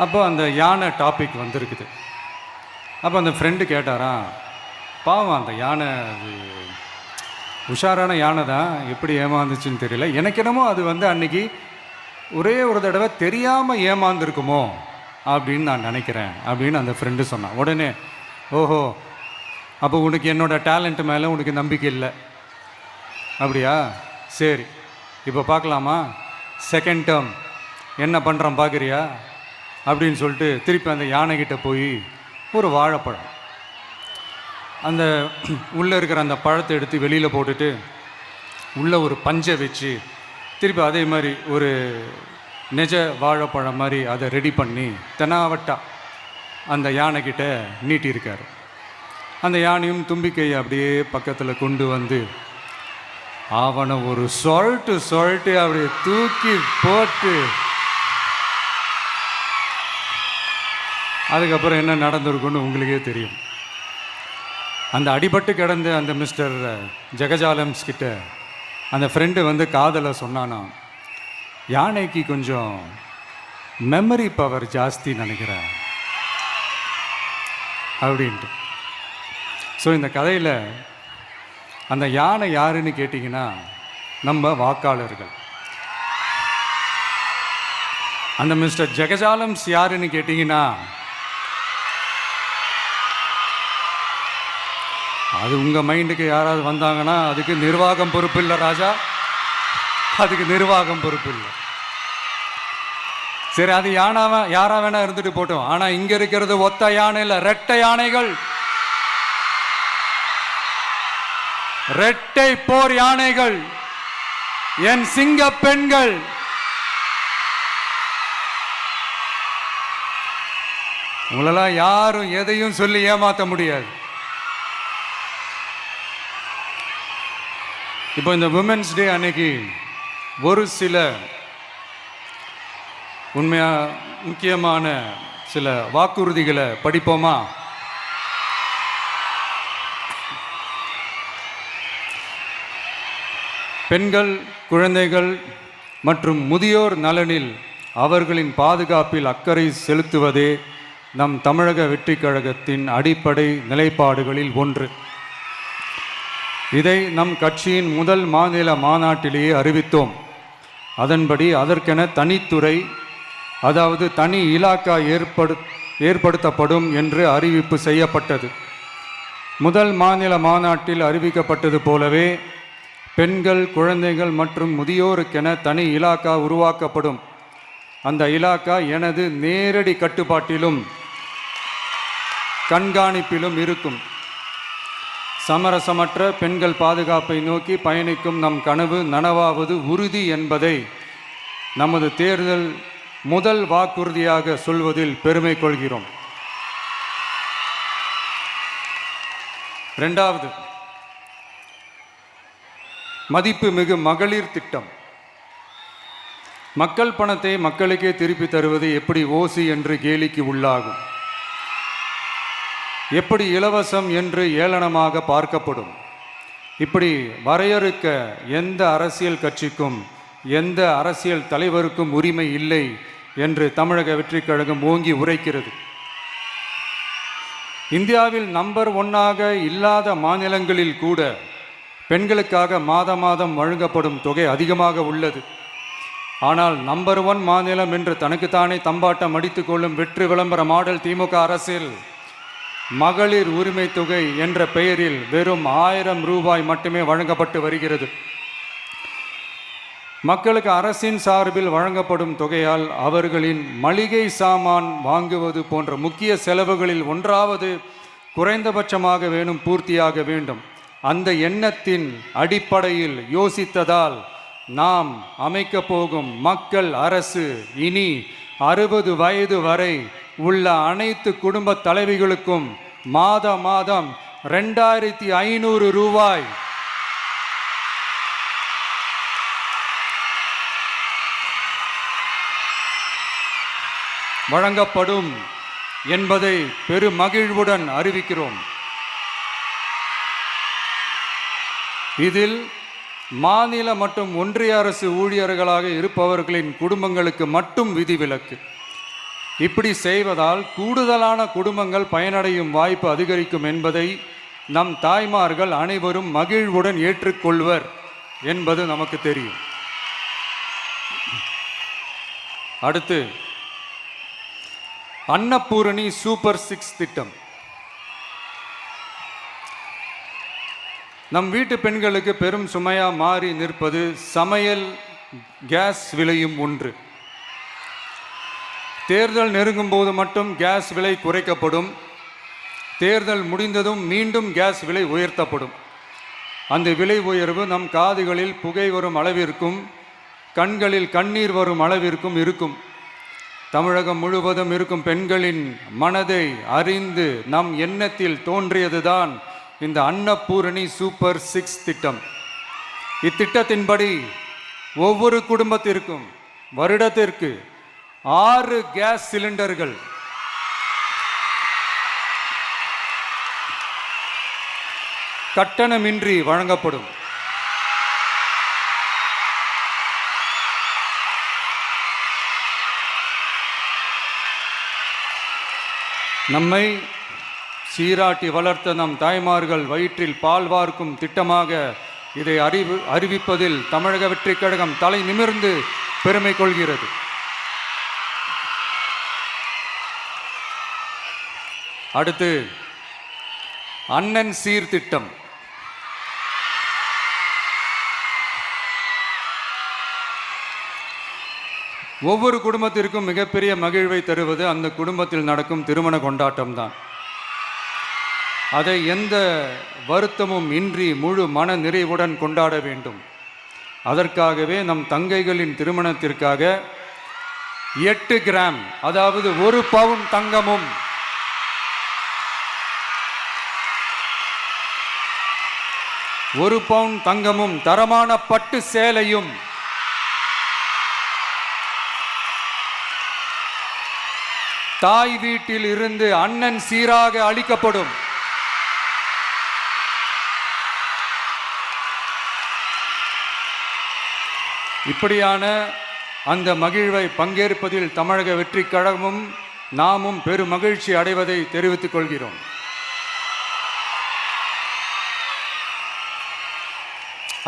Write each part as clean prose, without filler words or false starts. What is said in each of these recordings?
அப்போ அந்த யானை டாபிக் வந்திருக்குது. அப்போ அந்த ஃப்ரெண்டு கேட்டாராம், பாவம் அந்த யானை அது உஷாரான யானை தான், எப்படி ஏமாந்துச்சுன்னு தெரியல, எனக்கு என்னமோ அது அன்னைக்கு ஒரே ஒரு தடவை தெரியாமல் ஏமாந்துருக்குமோ அப்படின்னு நான் நினைக்கிறேன் அப்படின்னு அந்த ஃப்ரெண்டு சொன்னான். உடனே ஓஹோ, அப்போ உனக்கு என்னோட டேலண்ட் மேலே உனக்கு நம்பிக்கை இல்லை அப்படியா? சரி, இப்போ பார்க்கலாமா, செகண்ட் டேர்ம் என்ன பண்ணுறான் பார்க்குறியா அப்படின்னு சொல்லிட்டு திருப்பி அந்த யானைகிட்ட போய் ஒரு வாழைப்பழம், அந்த உள்ளே இருக்கிற அந்த பழத்தை எடுத்து வெளியில் போட்டுட்டு உள்ளே ஒரு பஞ்சை வச்சு திருப்பி அதே மாதிரி ஒரு நெஜ வாழைப்பழம் மாதிரி அதை ரெடி பண்ணி தெனாவட்டா அந்த யானைக்கிட்ட நீட்டியிருக்காரு. அந்த யானையும் தும்பிக்கையை அப்படியே பக்கத்தில் கொண்டு வந்து அவனை ஒரு சொல்லிட்டு அப்படியே தூக்கி போட்டு அதுக்கப்புறம் என்ன நடந்திருக்குன்னு உங்களுக்கே தெரியும். அந்த அடிபட்டு கிடந்த அந்த மிஸ்டர் ஜெகஜாலம்ஸ் கிட்ட அந்த ஃப்ரெண்டு காதலை சொன்னானா, யானைக்கு கொஞ்சம் மெமரி பவர் ஜாஸ்தி நினைக்கிறேன் அப்படின்ட்டு. ஸோ இந்த கதையில் அந்த யானை யாருன்னு கேட்டிங்கன்னா நம்ம வாக்காளர்கள். அந்த மிஸ்டர் ஜெகஜாலம்ஸ் யாருன்னு கேட்டிங்கன்னா அது உங்கள் மைண்டுக்கு யாராவது வந்தாங்கன்னா அதுக்கு நிர்வாகம் பொறுப்பு இல்லை ராஜா, அதுக்கு நிர்வாகம் பொறுப்பு இல்லை. சரி, அது யாரா வேணா இருந்துட்டு போட்டோம். ஆனால் இங்கே இருக்கிறது ஒத்த யானை இல்லை, ரெட்டை யானைகள், ரெட்டை போர் யானைகள், என் சிங்க பெண்கள். உங்களெல்லாம் யாரும் எதையும் சொல்லி ஏமாற்ற முடியாது. இப்போ இந்த விமென்ஸ் டே அன்னைக்கு ஒரு சில முக்கியமான சில வாக்குறுதிகளை படிப்போமா? பெண்கள், குழந்தைகள் மற்றும் முதியோர் நலனில் அவர்களின் பாதுகாப்பில் அக்கறை செலுத்துவதே நம் தமிழக வெற்றி கழகத்தின் அடிப்படை நிலைப்பாடுகளில் ஒன்று. இதை நம் கட்சியின் முதல் மாநில மாநாட்டிலேயே அறிவித்தோம். அதன்படி அதற்கென தனித்துறை, அதாவது தனி இலாக்கா ஏற்படுத்தப்படும் என்று அறிவிப்பு செய்யப்பட்டது. முதல் மாநில மாநாட்டில் அறிவிக்கப்பட்டது போலவே பெண்கள், குழந்தைகள் மற்றும் முதியோருக்கென தனி இலாக்கா உருவாக்கப்படும். அந்த இலாக்கா எனது நேரடி கட்டுப்பாட்டிலும் கண்காணிப்பிலும் இருக்கும். சமரசமற்ற பெண்கள் பாதுகாப்பை நோக்கி பயணிக்கும் நம் கனவு நனவாவது உறுதி என்பதை நமது தேர்தல் முதல் வாக்குறுதியாக சொல்வதில் பெருமை கொள்கிறோம். இரண்டாவது, மதிப்புமிகு மகளிர் திட்டம். மக்கள் பணத்தை மக்களுக்கே திருப்பி தருவது எப்படி ஓசி என்று கேலிக்கு உள்ளாகும், எப்படி இலவசம் என்று ஏளனமாக பார்க்கப்படும். இப்படி வரையறுக்க எந்த அரசியல் கட்சிக்கும் எந்த அரசியல் தலைவருக்கும் உரிமை இல்லை என்று தமிழக வெற்றி கழகம் ஓங்கி உரைக்கிறது. இந்தியாவில் நம்பர் 1 இல்லாத மாநிலங்களில் கூட பெண்களுக்காக மாதம் வழங்கப்படும் தொகை அதிகமாக உள்ளது. ஆனால் நம்பர் 1 மாநிலம் என்று தனக்குத்தானே தம்பாட்டம் அடித்துக் கொள்ளும் வெற்றி விளம்பர மாடல் திமுக அரசில் மகளிர் உரிமை தொகை என்ற பெயரில் வெறும் 1000 ரூபாய் மட்டுமே வழங்கப்பட்டு வருகிறது. மக்களுக்கு அரசின் சார்பில் வழங்கப்படும் தொகையால் அவர்களின் மளிகை சாமான் வாங்குவது போன்ற முக்கிய செலவுகளில் ஒன்றாவது குறைந்தபட்சமாக பூர்த்தியாக வேண்டும். அந்த எண்ணத்தின் அடிப்படையில் யோசித்ததால் நாம் அமைக்க போகும் மக்கள் அரசு இனி 60 வயது வரை உள்ள அனைத்து குடும்ப தலைவிகளுக்கும் மாதம் 2500 ரூபாய் வழங்கப்படும் என்பதை பெருமகிழ்வுடன் அறிவிக்கிறோம். இதில் மாநில மற்றும் ஒன்றிய அரசு ஊழியர்களாக இருப்பவர்களின் குடும்பங்களுக்கு மட்டும் விதிவிலக்கு. இப்படி செய்வதால் கூடுதலான குடும்பங்கள் பயனடையும் வாய்ப்பு அதிகரிக்கும் என்பதை நம் தாய்மார்கள் அனைவரும் மகிழ்வுடன் ஏற்றுக்கொள்வர் என்பது நமக்கு தெரியும். அடுத்து, அன்னபூரணி சூப்பர் 6 திட்டம். நம் வீட்டு பெண்களுக்கு பெரும் சுமையா மாறி நிற்பது சமையல் கேஸ் விலையும் ஒன்று. தேர்தல் நெருங்கும் போது மட்டும் கேஸ் விலை குறைக்கப்படும். தேர்தல் முடிந்ததும் மீண்டும் கேஸ் விலை உயர்த்தப்படும். அந்த விலை உயர்வு நம் காதுகளில் புகை வரும் அளவிற்கும் கண்களில் கண்ணீர் வரும் அளவிற்கும் இருக்கும். தமிழகம் முழுவதும் இருக்கும் பெண்களின் மனதை அறிந்து நம் எண்ணத்தில் தோன்றியதுதான் இந்த அன்னபூரணி சூப்பர் 6 திட்டம். இத்திட்டத்தின்படி ஒவ்வொரு குடும்பத்திற்கும் வருடத்திற்கு 6 கேஸ் சிலிண்டர்கள் கட்டணமின்றி வழங்கப்படும். நம்மை சீராட்டி வளர்த்த நம் தாய்மார்கள் வயிற்றில் பால் வார்க்கும் திட்டமாக இதை அறிவிப்பதில் தமிழக வெற்றிக் கழகம் தலை நிமிர்ந்து பெருமை கொள்கிறது. அடுத்து, அண்ணன் சீர்திட்டம். ஒவ்வொரு குடும்பத்திற்கும் மிகப்பெரிய மகிழ்வை தருவது அந்த குடும்பத்தில் நடக்கும் திருமண கொண்டாட்டம் தான். அதை எந்த வருத்தமும் இன்றி முழு மன நிறைவுடன் கொண்டாட வேண்டும். அதற்காகவே நம் தங்கைகளின் திருமணத்திற்காக 8 கிராம், அதாவது 1 பவுன் தங்கமும் 1 பவுன் தங்கமும் தரமான பட்டு சேலையும் தாய் வீட்டில் இருந்து அண்ணன் சீராக அளிக்கப்படும். இப்படியான அந்த மகிழ்வை பங்கேற்பதில் தமிழக வெற்றிக் கழகமும் நாமும் பெரும் மகிழ்ச்சி அடைவதை தெரிவித்துக் கொள்கிறோம்.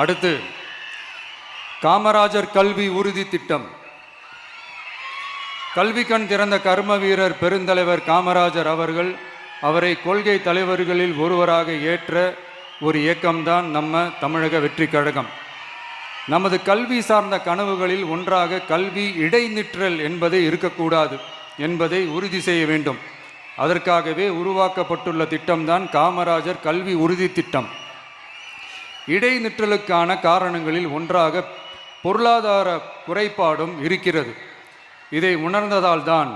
அடுத்து, காமராஜர் கல்வி உறுதி திட்டம். கல்வி கண் திறந்த கர்ம வீரர் பெருந்தலைவர் காமராஜர் அவரை கொள்கை தலைவர்களில் ஒருவராக ஏற்ற ஒரு இயக்கம்தான் நம்ம தமிழக வெற்றிக் கழகம். நமது கல்வி சார்ந்த கனவுகளில் ஒன்றாக கல்வி இடைநிற்றல் என்பதே இருக்கக்கூடாது என்பதை உறுதி செய்ய வேண்டும். அதற்காகவே உருவாக்கப்பட்டுள்ள திட்டம்தான் காமராஜர் கல்வி உறுதி திட்டம். இடைநிற்றலுக்கான காரணங்களில் ஒன்றாக பொருளாதார குறைபாடும் இருக்கிறது. இதை உணர்ந்ததால் தான்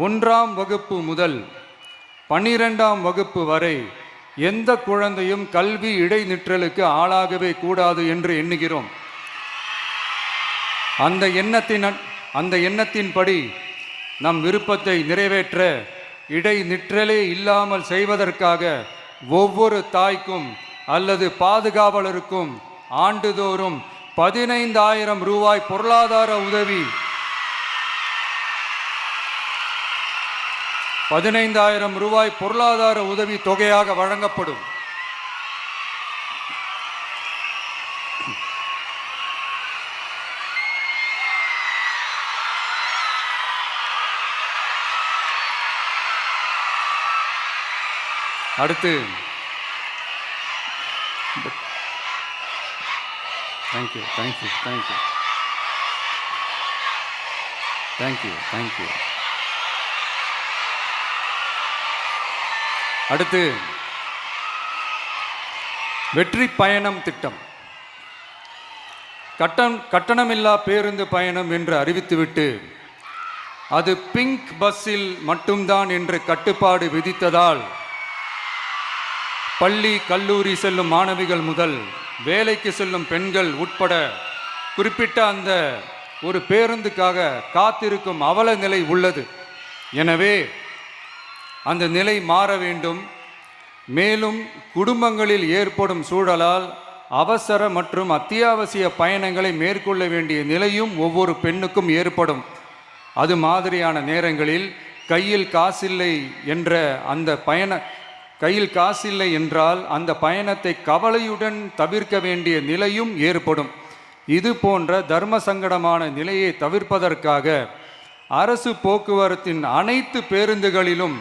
1ஆம் வகுப்பு முதல் 12ஆம் வகுப்பு வரை எந்த குழந்தையும் கல்வி இடைநிற்றலுக்கு ஆளாகவே கூடாது என்று எண்ணுகிறோம். அந்த எண்ணத்தின்படி நம் விருப்பத்தை நிறைவேற்ற இடைநிற்றலே இல்லாமல் செய்வதற்காக ஒவ்வொரு தாய்க்கும் அல்லது பாதுகாவலருக்கும் ஆண்டுதோறும் 15,000 ரூபாய் பொருளாதார உதவி 15,000 ரூபாய் பொருளாதார உதவி தொகையாக வழங்கப்படும். அடுத்து, தேங்க்யூ. அடுத்து, வெற்றி பயணம் திட்டம். கட்டணமில்லா பேருந்து பயணம் என்று அறிவித்துவிட்டு அது பிங்க் பஸ்ஸில் மட்டும்தான் என்று கட்டுப்பாடு விதித்ததால் பள்ளி கல்லூரி செல்லும் மாணவிகள் முதல் வேலைக்கு செல்லும் பெண்கள் உட்பட குறிப்பிட்ட அந்த ஒரு பேருந்துக்காக காத்திருக்கும் அவல நிலை உள்ளது. எனவே அந்த நிலை மாற வேண்டும். மேலும் குடும்பங்களில் ஏற்படும் சூழலால் அவசர மற்றும் அத்தியாவசிய பயணங்களை மேற்கொள்ள வேண்டிய நிலையும் ஒவ்வொரு பெண்ணுக்கும் ஏற்படும். அது மாதிரியான நேரங்களில் கையில் காசில்லை என்ற அந்த கையில் காசில்லை என்றால் அந்த பயணத்தை கவலையுடன் தவிர்க்க வேண்டிய நிலையும் ஏற்படும். இது போன்ற தர்ம சங்கடமான நிலையை தவிர்ப்பதற்காக அரசு போக்குவரத்தின் அனைத்து பேருந்துகளிலும்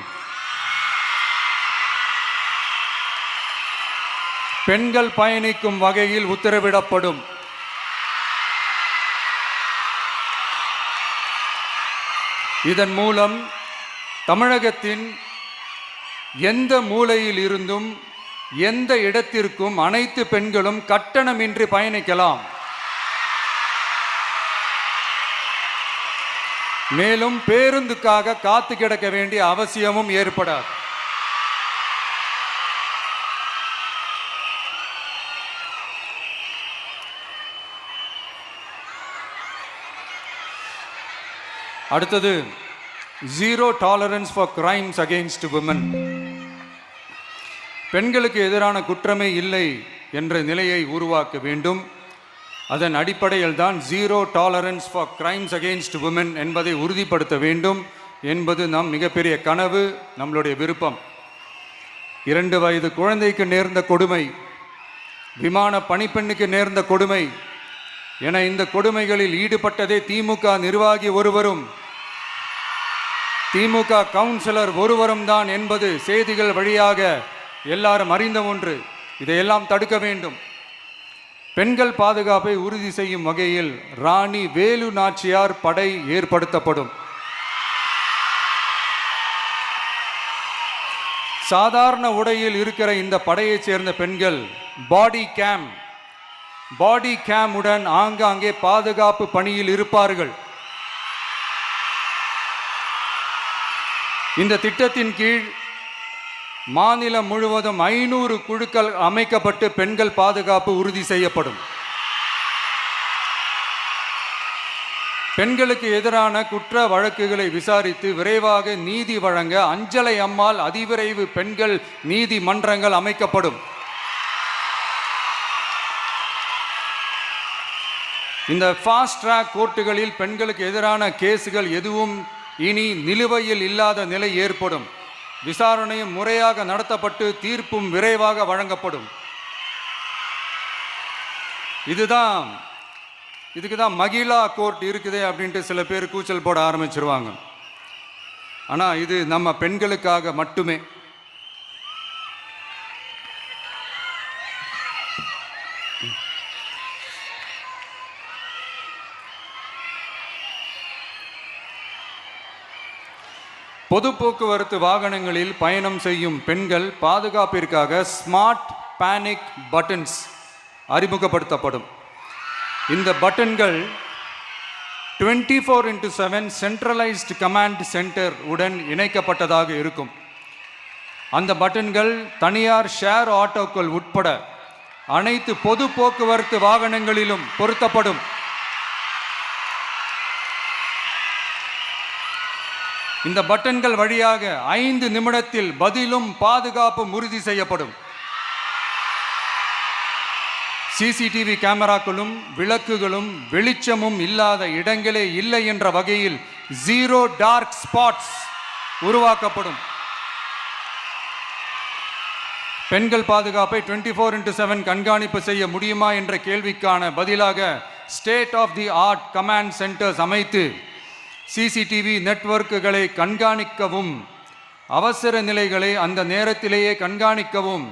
பெண்கள் பயணிக்கும் வகையில் உத்தரவிடப்படும். இதன் மூலம் தமிழகத்தின் எந்த மூலையில் இருந்தும் எந்த இடத்திற்கும் அனைத்து பெண்களும் கட்டணமின்றி பயணிக்கலாம். மேலும் பேருந்துக்காக காத்து கிடக்க வேண்டிய அவசியமும் ஏற்படாது. அடுத்தது, zero tolerance for crimes against women. பெண்களுக்கு எதிரான குற்றமே இல்லை என்ற நிலையை உருவாக்க வேண்டும். அதன் அடிப்படையில் தான் zero tolerance for crimes against women என்பதை உறுதிப்படுத்த வேண்டும் என்பது நம் மிகப்பெரிய கனவு, நம்மளுடைய விருப்பம். 2 வயது குழந்தைக்கு நேர்ந்த கொடுமை, விமான பணிப்பெண்ணுக்கு நேர்ந்த கொடுமை என இந்த கொடுமைகளில் ஈடுபட்டதே திமுக நிர்வாகி ஒருவரும் திமுக கவுன்சிலர் ஒருவரும் தான் என்பது செய்திகள் வழியாக எல்லாரும் அறிந்த ஒன்று. இதையெல்லாம் தடுக்க வேண்டும். பெண்கள் பாதுகாப்பை உறுதி செய்யும் வகையில் ராணி வேலு நாச்சியார் படை ஏற்படுத்தப்படும். சாதாரண உடையில் இருக்கிற இந்த படையைச் சேர்ந்த பெண்கள் பாடி கேம் உடன் ஆங்காங்கே பாதுகாப்பு பணியில் இருப்பார்கள். இந்த திட்டத்தின் கீழ் மாநிலம் முழுவதும் 500 குழுக்கள் அமைக்கப்பட்டு பெண்கள் பாதுகாப்பு உறுதி செய்யப்படும். பெண்களுக்கு எதிரான குற்ற வழக்குகளை விசாரித்து விரைவாக நீதி வழங்க அஞ்சலை அம்மாள் அதிவிரைவு பெண்கள் நீதிமன்றங்கள் அமைக்கப்படும். இந்த ஃபாஸ்ட் ட்ராக் கோர்ட்டுகளில் பெண்களுக்கு எதிரான கேஸுகள் எதுவும் இனி நிலுவையில் இல்லாத நிலை ஏற்படும். விசாரணையும் முறையாக நடத்தப்பட்டு தீர்ப்பும் விரைவாக வழங்கப்படும். இதுக்கு தான் மகிழா கோர்ட் இருக்குதே அப்படின்ட்டு சில பேர் கூச்சல் போட ஆரம்பிச்சிருவாங்க. ஆனால் இது நம்ம பெண்களுக்காக மட்டுமே. பொது போக்குவரத்து வாகனங்களில் பயணம் செய்யும் பெண்கள் பாதுகாப்பிற்காக ஸ்மார்ட் பேனிக் பட்டன்ஸ் அறிமுகப்படுத்தப்படும். இந்த பட்டன்கள் 24/7 சென்ட்ரலைஸ்டு கமாண்ட் சென்டர் உடன் இணைக்கப்பட்டதாக இருக்கும். அந்த பட்டன்கள் தனியார் ஷேர் ஆட்டோக்கள் உட்பட அனைத்து பொது போக்குவரத்து வாகனங்களிலும் பொருத்தப்படும். இந்த பட்டன்கள் வழியாக 5 நிமிடத்தில் பதிலும் பாதுகாப்பும் உறுதி செய்யப்படும். சிசிடிவி கேமராக்களும் விளக்குகளும் வெளிச்சமும் இல்லாத இடங்களே இல்லை என்ற வகையில் ஜீரோ டார்க் ஸ்பாட்ஸ் உருவாக்கப்படும். பெண்கள் பாதுகாப்பை 24/7 கண்காணிப்பு செய்ய முடியுமா என்ற கேள்விக்கான பதிலாக state of the art command centres அமைத்து சிசிடிவி நெட்வொர்க்குகளை கண்காணிக்கவும் அவசர நிலைகளை அந்த நேரத்திலேயே கண்காணிக்கவும்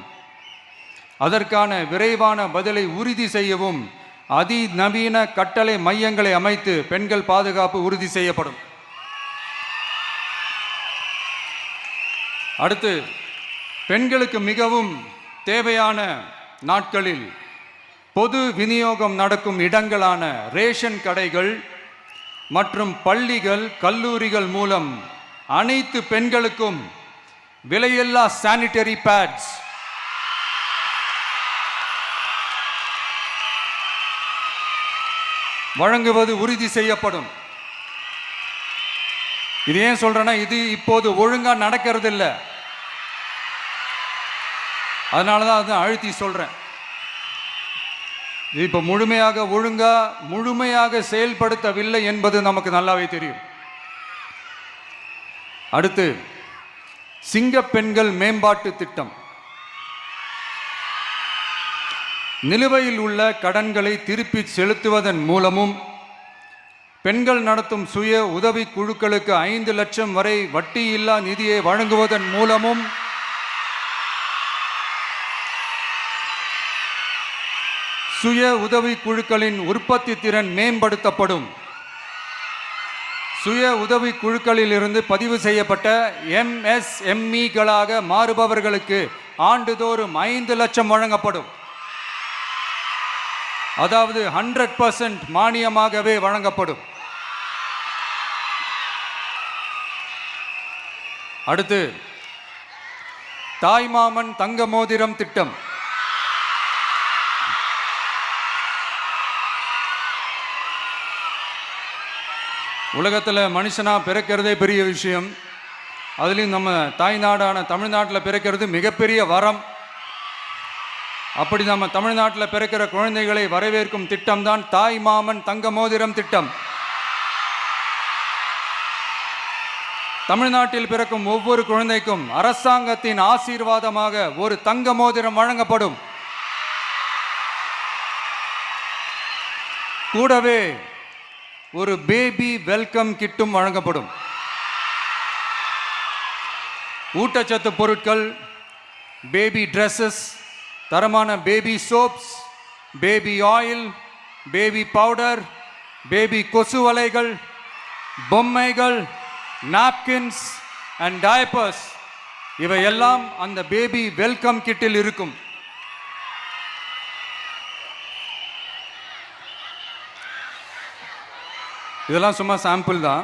அதற்கான விரைவான பதிலை உறுதி செய்யவும் அதிநவீன கட்டளை மையங்களை அமைத்து பெண்கள் பாதுகாப்பு உறுதி செய்யப்படும். அடுத்து, பெண்களுக்கு மிகவும் தேவையான நாட்களில் பொது விநியோகம் நடக்கும் இடங்களான ரேஷன் கடைகள் மற்றும் பள்ளிகள் கல்லூரிகள் மூலம் அனைத்து பெண்களுக்கும் விலையில்லா சானிட்டரி பேட்ஸ் வழங்குவது உறுதி செய்யப்படும். இது ஏன் சொல்றேன்னா, இது இப்போது ஒழுங்கா நடக்கிறது இல்லை. அதனாலதான் அதை அழுத்தி சொல்றேன். இது இப்போ முழுமையாக செயல்படுத்தவில்லை என்பது நமக்கு நல்லாவே தெரியும். அடுத்து சிங்க பெண்கள் மேம்பாட்டு திட்டம். நிலுவையில் உள்ள கடன்களை திருப்பி செலுத்துவதன் மூலமும் பெண்கள் நடத்தும் சுய உதவி குழுக்களுக்கு 5 லட்சம் வரை வட்டியில்லா நிதியை வழங்குவதன் மூலமும் சுய உதவி குழுக்களின் உற்பத்தி திறன் மேம்படுத்தப்படும். சுய உதவி குழுக்களில் இருந்து பதிவு செய்யப்பட்ட MSMEகளாக மாறுபவர்களுக்கு ஆண்டுதோறும் 5 லட்சம் வழங்கப்படும். அதாவது 100% மானியமாகவே வழங்கப்படும். அடுத்து தாய்மாமன் தங்க மோதிரம் திட்டம். உலகத்தில் மனுஷனா பிறக்கிறதே பெரிய விஷயம். அதுலேயும் நம்ம தாய்நாடான தமிழ்நாட்டில் பிறக்கிறது மிகப்பெரிய வரம். அப்படி நம்ம தமிழ்நாட்டில் பிறக்கிற குழந்தைகளை வரவேற்கும் திட்டம்தான் தாய்மாமன் தங்க மோதிரம் திட்டம். தமிழ்நாட்டில் பிறக்கும் ஒவ்வொரு குழந்தைக்கும் அரசாங்கத்தின் ஆசீர்வாதமாக ஒரு தங்க மோதிரம் வழங்கப்படும். கூடவே ஒரு பேபி வெல்கம் கிட்டும் வழங்கப்படும். ஊட்டச்சத்து பொருட்கள், பேபி ட்ரெஸ்ஸஸ், தரமான baby soaps, baby oil, baby powder, baby கொசு வலைகள், பொம்மைகள், நாப்கின்ஸ் அண்ட் டயப்பர்ஸ் இவையெல்லாம் அந்த பேபி வெல்கம் கிட்டில் இருக்கும். இதெல்லாம் சும்மா சாம்பிள் தான்.